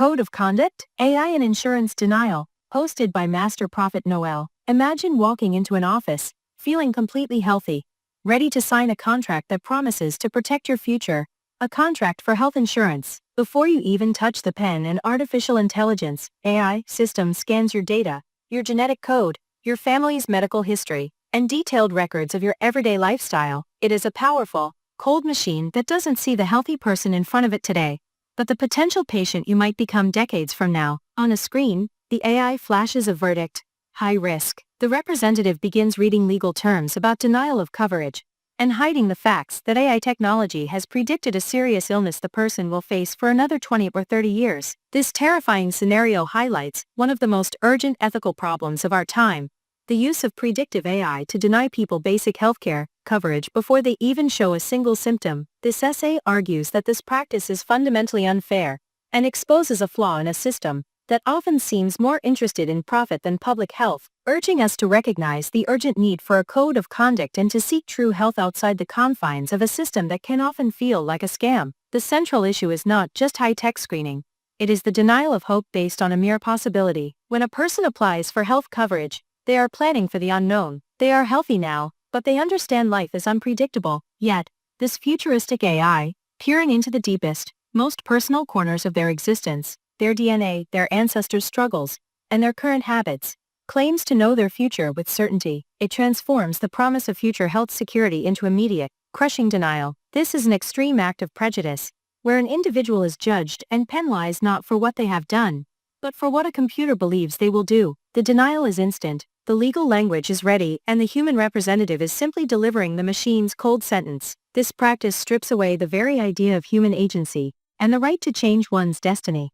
Code of Conduct, AI and Insurance Denial, hosted by Master Prophet Noel. Imagine walking into an office, feeling completely healthy, ready to sign a contract that promises to protect your future, a contract for health insurance. Before you even touch the pen, an artificial intelligence, AI, system scans your data, your genetic code, your family's medical history, and detailed records of your everyday lifestyle. It is a powerful, cold machine that doesn't see the healthy person in front of it today, but the potential patient you might become decades from now. On a screen, the AI flashes a verdict: high risk. The representative begins reading legal terms about denial of coverage, and hiding the facts that AI technology has predicted a serious illness the person will face for another 20 or 30 years. This terrifying scenario highlights one of the most urgent ethical problems of our time: the use of predictive AI to deny people basic healthcare coverage before they even show a single symptom. This essay argues that this practice is fundamentally unfair and exposes a flaw in a system that often seems more interested in profit than public health, urging us to recognize the urgent need for a code of conduct and to seek true health outside the confines of a system that can often feel like a scam. The central issue is not just high-tech screening. It is the denial of hope based on a mere possibility. When a person applies for health coverage, they are planning for the unknown. They are healthy now, but they understand life is unpredictable. Yet, this futuristic AI, peering into the deepest, most personal corners of their existence, their DNA, their ancestors' struggles, and their current habits, claims to know their future with certainty. It transforms the promise of future health security into immediate, crushing denial. This is an extreme act of prejudice, where an individual is judged and penalized not for what they have done, but for what a computer believes they will do. The denial is instant, the legal language is ready, and the human representative is simply delivering the machine's cold sentence. This practice strips away the very idea of human agency and the right to change one's destiny.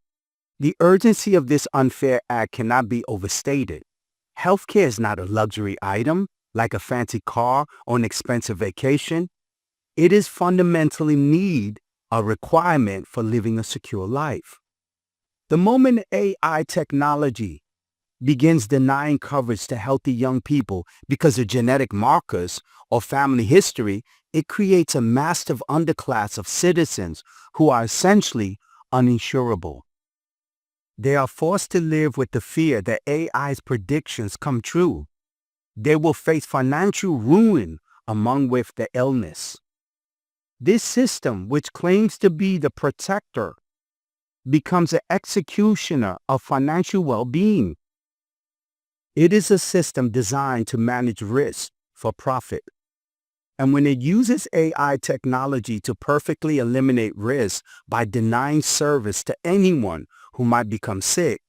The urgency of this unfair act cannot be overstated. Healthcare is not a luxury item, like a fancy car or an expensive vacation. It is fundamentally a requirement for living a secure life. The moment AI technology begins denying coverage to healthy young people because of genetic markers or family history, it creates a massive underclass of citizens who are essentially uninsurable. They are forced to live with the fear that AI's predictions come true. They will face financial ruin along with the illness. This system, which claims to be the protector, becomes an executioner of financial well-being. It is a system designed to manage risk for profit. And when it uses AI technology to perfectly eliminate risk by denying service to anyone who might become sick,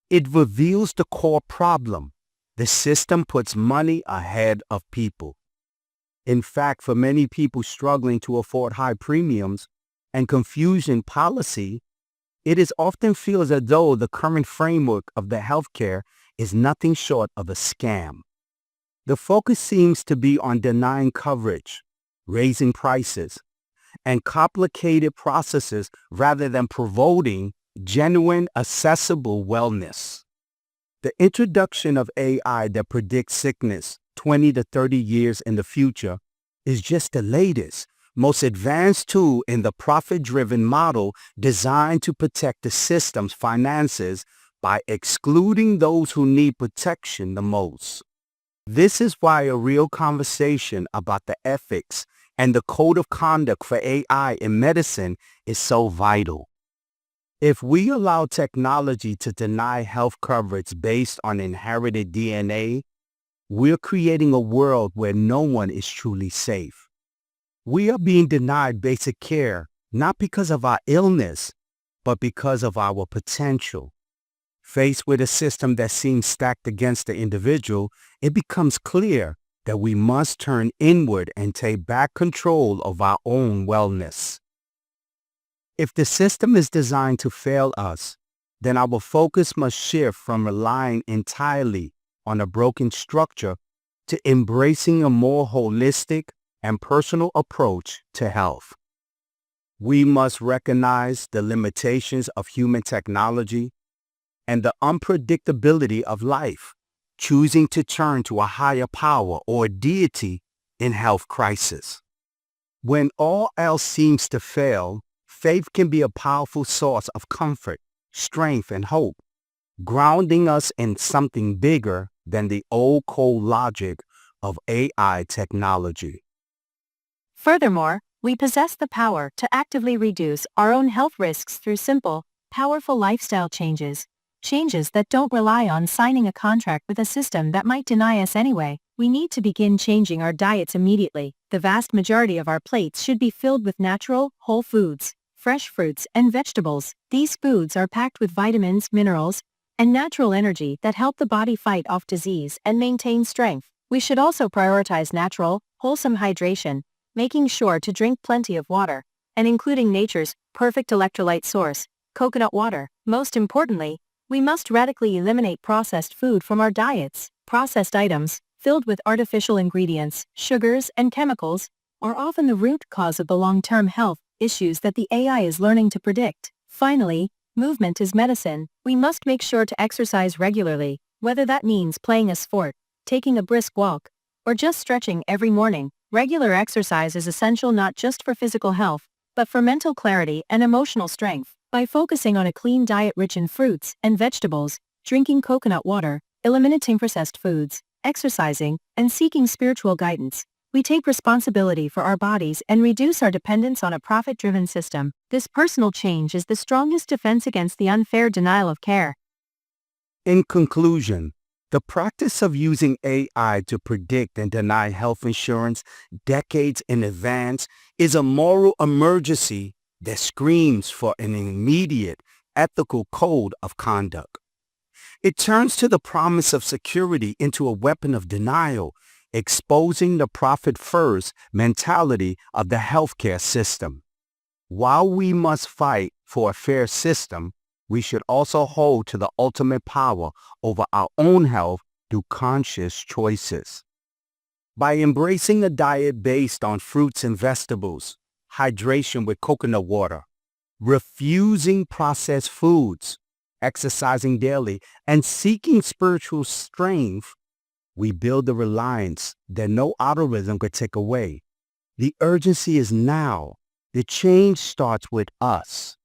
it reveals the core problem. The system puts money ahead of people. In fact, for many people struggling to afford high premiums and confusing policy, it is often feels as though the current framework of the healthcare is nothing short of a scam. The focus seems to be on denying coverage, raising prices, and complicated processes rather than promoting genuine, accessible wellness. The introduction of AI that predicts sickness 20 to 30 years in the future is just the latest, most advanced tool in the profit-driven model designed to protect the system's finances by excluding those who need protection the most. This is why a real conversation about the ethics and the code of conduct for AI in medicine is so vital. If we allow technology to deny health coverage based on inherited DNA, we're creating a world where no one is truly safe. We are being denied basic care, not because of our illness, but because of our potential. Faced with a system that seems stacked against the individual, it becomes clear that we must turn inward and take back control of our own wellness. If the system is designed to fail us, then our focus must shift from relying entirely on a broken structure to embracing a more holistic and personal approach to health. We must recognize the limitations of human technology and the unpredictability of life, choosing to turn to a higher power or deity in health crisis. When all else seems to fail, faith can be a powerful source of comfort. strength, and hope, grounding us in something bigger than the old cold logic of AI technology. Furthermore, we possess the power to actively reduce our own health risks through simple, powerful lifestyle changes. Changes that don't rely on signing a contract with a system that might deny us anyway. We need to begin changing our diets immediately. The vast majority of our plates should be filled with natural, whole foods, fresh fruits and vegetables. These foods are packed with vitamins, minerals, and natural energy that help the body fight off disease and maintain strength. We should also prioritize natural, wholesome hydration, making sure to drink plenty of water, and including nature's perfect electrolyte source, coconut water. Most importantly, we must radically eliminate processed food from our diets. Processed items, filled with artificial ingredients, sugars, and chemicals, are often the root cause of the long-term health issues that the AI is learning to predict. Finally, movement is medicine. We must make sure to exercise regularly, whether that means playing a sport, taking a brisk walk, or just stretching every morning. Regular exercise is essential not just for physical health, but for mental clarity and emotional strength. By focusing on a clean diet rich in fruits and vegetables, drinking coconut water, eliminating processed foods, exercising, and seeking spiritual guidance, we take responsibility for our bodies and reduce our dependence on a profit-driven system. This personal change is the strongest defense against the unfair denial of care. In conclusion, the practice of using AI to predict and deny health insurance decades in advance is a moral emergency that screams for an immediate ethical code of conduct. It turns to the promise of security into a weapon of denial, exposing the profit-first mentality of the healthcare system. While we must fight for a fair system, we should also hold to the ultimate power over our own health through conscious choices. By embracing a diet based on fruits and vegetables, hydration with coconut water, refusing processed foods, exercising daily, and seeking spiritual strength, we build a reliance that no algorithm could take away. The urgency is now. The change starts with us.